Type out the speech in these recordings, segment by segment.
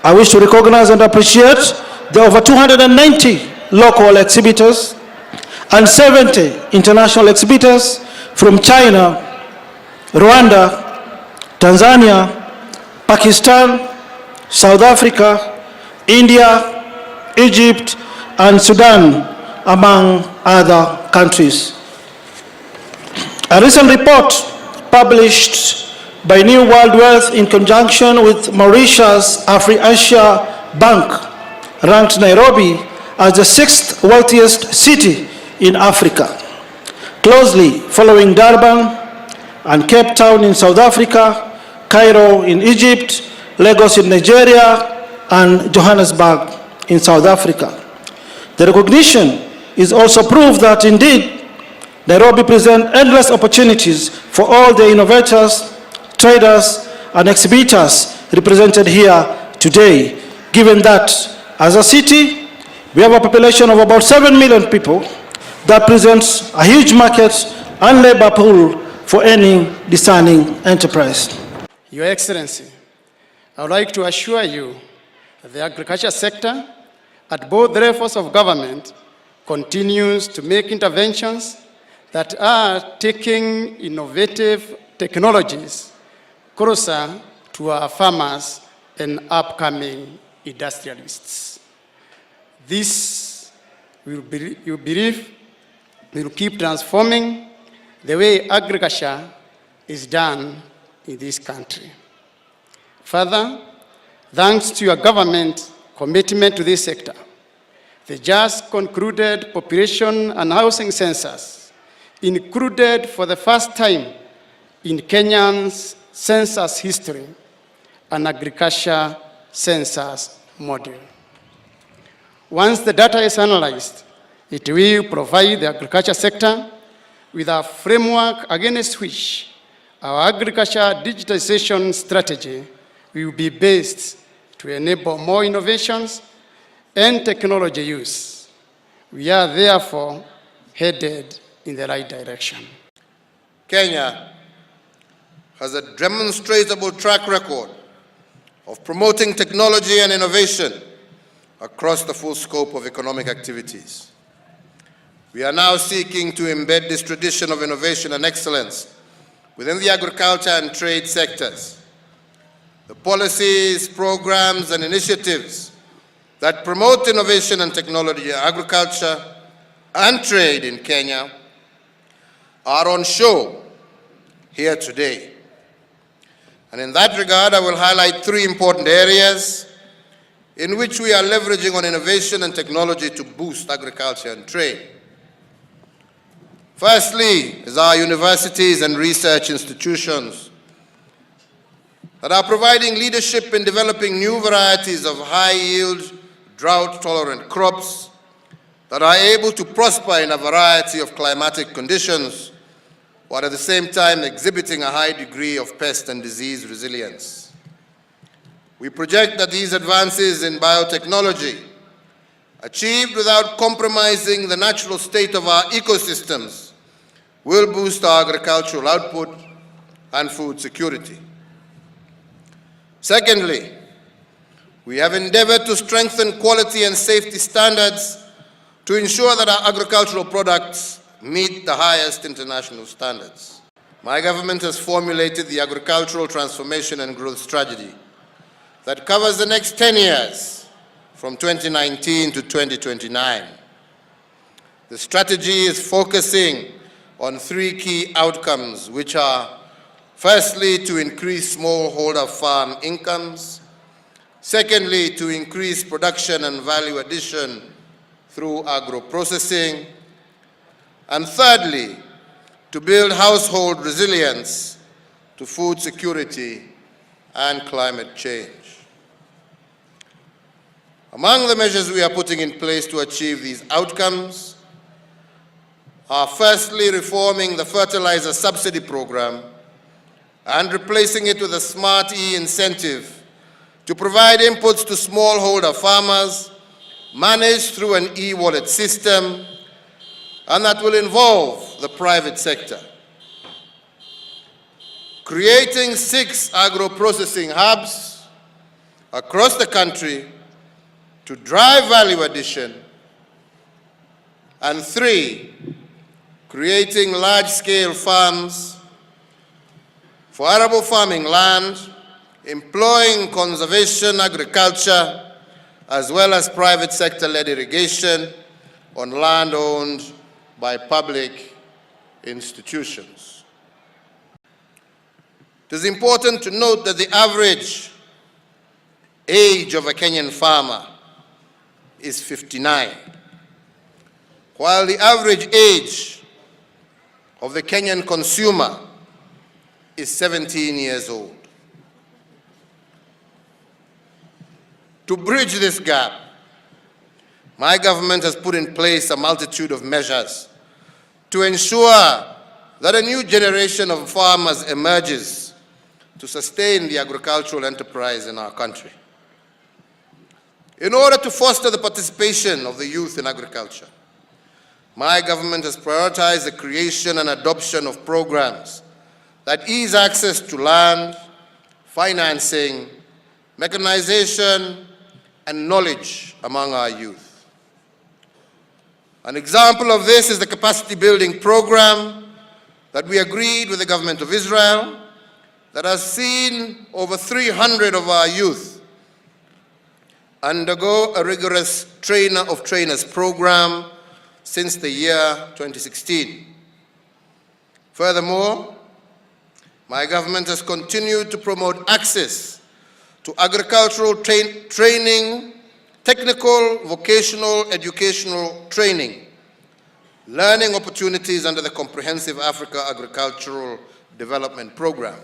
I wish to recognize and appreciate the over 290 local exhibitors and 70 international exhibitors from China, Rwanda, Tanzania, Pakistan, South Africa, India, Egypt, and Sudan, among other countries. A recent report published by New World Wealth in conjunction with Mauritius Afri-Asia Bank ranked Nairobi as the 6th wealthiest city in Africa, closely following Durban and Cape Town in South Africa, Cairo in Egypt, Lagos in Nigeria, and Johannesburg in South Africa. The recognition is also proof that indeed Nairobi presents endless opportunities for all the innovators, traders, and exhibitors represented here today, given that as a city, we have a population of about 7 million people. That presents a huge market and labor pool for any discerning enterprise. Your Excellency, I would like to assure you that the agriculture sector at both levels of government continues to make interventions that are taking innovative technologies closer to our farmers and upcoming industrialists. This, we believe, will keep transforming the way agriculture is done in this country. Further, thanks to your government commitment to this sector, the just concluded population and housing census included for the first time in Kenya's census history an agriculture census model. Once the data is analyzed, it will provide the agriculture sector with a framework against which our agriculture digitization strategy will be based to enable more innovations and technology use. We are therefore headed in the right direction. Kenya has a demonstrable track record of promoting technology and innovation across the full scope of economic activities. We are now seeking to embed this tradition of innovation and excellence within the agriculture and trade sectors. The policies, programs, and initiatives that promote innovation and technology in agriculture and trade in Kenya are on show here today. And in that regard, I will highlight 3 important areas in which we are leveraging on innovation and technology to boost agriculture and trade. Firstly, is our universities and research institutions that are providing leadership in developing new varieties of high-yield, drought-tolerant crops that are able to prosper in a variety of climatic conditions, while at the same time exhibiting a high degree of pest and disease resilience. We project that these advances in biotechnology, achieved without compromising the natural state of our ecosystems, will boost our agricultural output and food security. Secondly, we have endeavored to strengthen quality and safety standards to ensure that our agricultural products meet the highest international standards. My government has formulated the Agricultural Transformation and Growth Strategy that covers the next 10 years, from 2019 to 2029. The strategy is focusing on 3 key outcomes, which are, firstly, to increase smallholder farm incomes, secondly, to increase production and value addition through agro-processing, and thirdly, to build household resilience to food security and climate change. Among the measures we are putting in place to achieve these outcomes are firstly reforming the fertilizer subsidy program and replacing it with a Smart E-incentive to provide inputs to smallholder farmers managed through an e-wallet system, and that will involve the private sector. Creating 6 agro-processing hubs across the country to drive value addition. And 3, creating large-scale farms for arable farming land, employing conservation agriculture, as well as private sector-led irrigation on land owned by public institutions. It is important to note that the average age of a Kenyan farmer is 59, while the average age of the Kenyan consumer is 17 years old. To bridge this gap, my government has put in place a multitude of measures to ensure that a new generation of farmers emerges to sustain the agricultural enterprise in our country. In order to foster the participation of the youth in agriculture, my government has prioritized the creation and adoption of programs that ease access to land, financing, mechanization, and knowledge among our youth. An example of this is the capacity building program that we agreed with the government of Israel that has seen over 300 of our youth undergo a rigorous trainer of trainers program since the year 2016. Furthermore, my government has continued to promote access to agricultural training, technical, vocational, educational training, learning opportunities under the Comprehensive Africa Agricultural Development Program.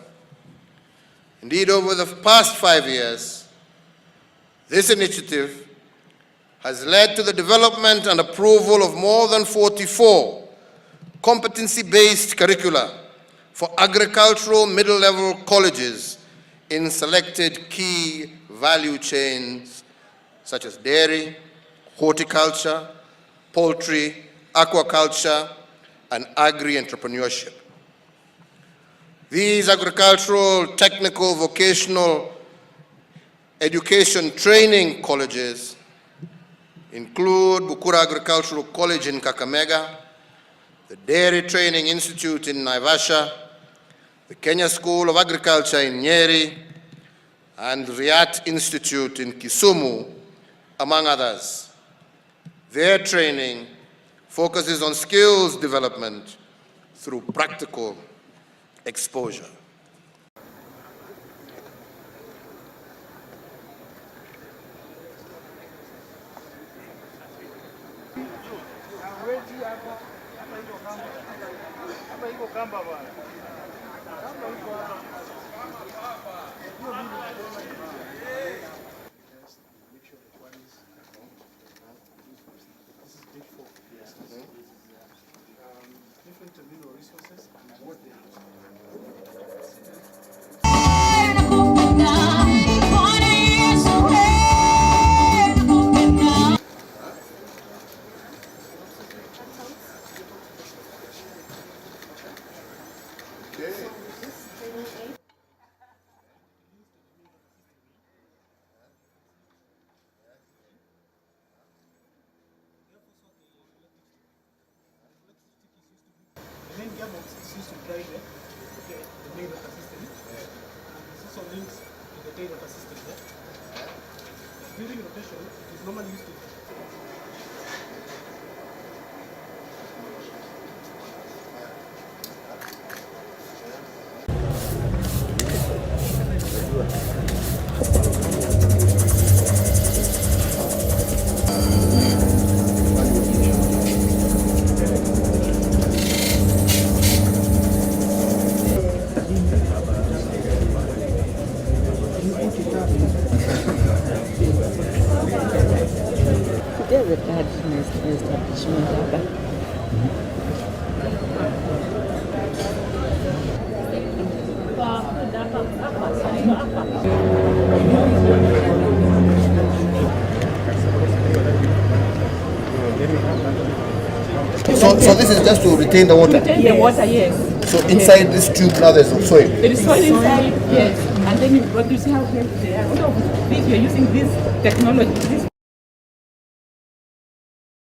Indeed, over the past 5 years, this initiative has led to the development and approval of more than 44 competency-based curricula for agricultural middle-level colleges in selected key value chains such as dairy, horticulture, poultry, aquaculture, and agri-entrepreneurship. These agricultural, technical, vocational education training colleges include Bukura Agricultural College in Kakamega, the Dairy Training Institute in Naivasha, the Kenya School of Agriculture in Nyeri, and Riat Institute in Kisumu, among others. Their training focuses on skills development through practical exposure. During rotation, it is normally used to So this is just to retain the water? The water, yes. So inside this tube now there's soil? There is soil inside, yes. And then you see how healthy they are. you're using this technology, this